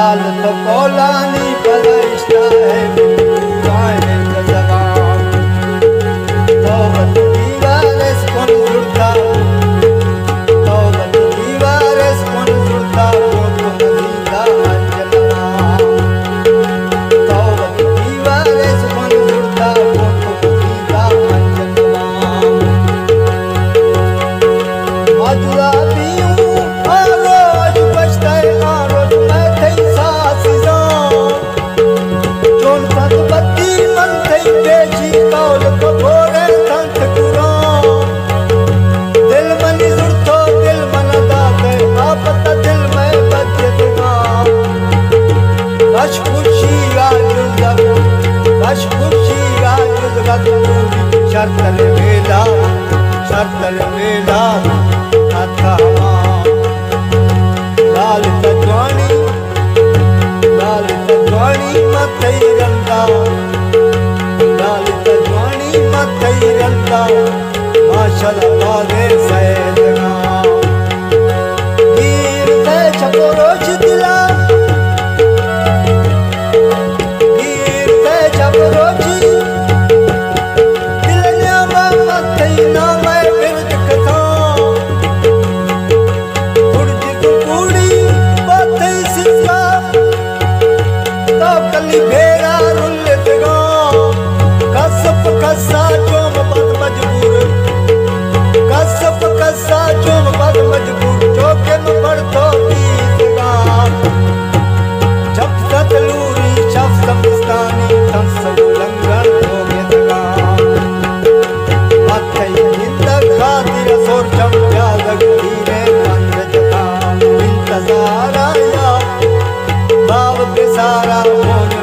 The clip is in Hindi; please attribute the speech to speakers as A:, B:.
A: लाल तो कोलानी बलश्ता है गाने का जवाब तौबत दीवारेस कौन जुड़ता तौबत दीवारेस कौन जुड़ता वो तो मदीना जलवा तौबत दीवारेस कौन जुड़ता वो तो मदीना जलवा मजुरा शर्तल वेला था लाल तजवानी मथई रंदा लाल तजवानी मथई रंदा माशाअल्लाह वाले सैदना वीर ते छपो रोज दिला वीर ते छपो रोज सारा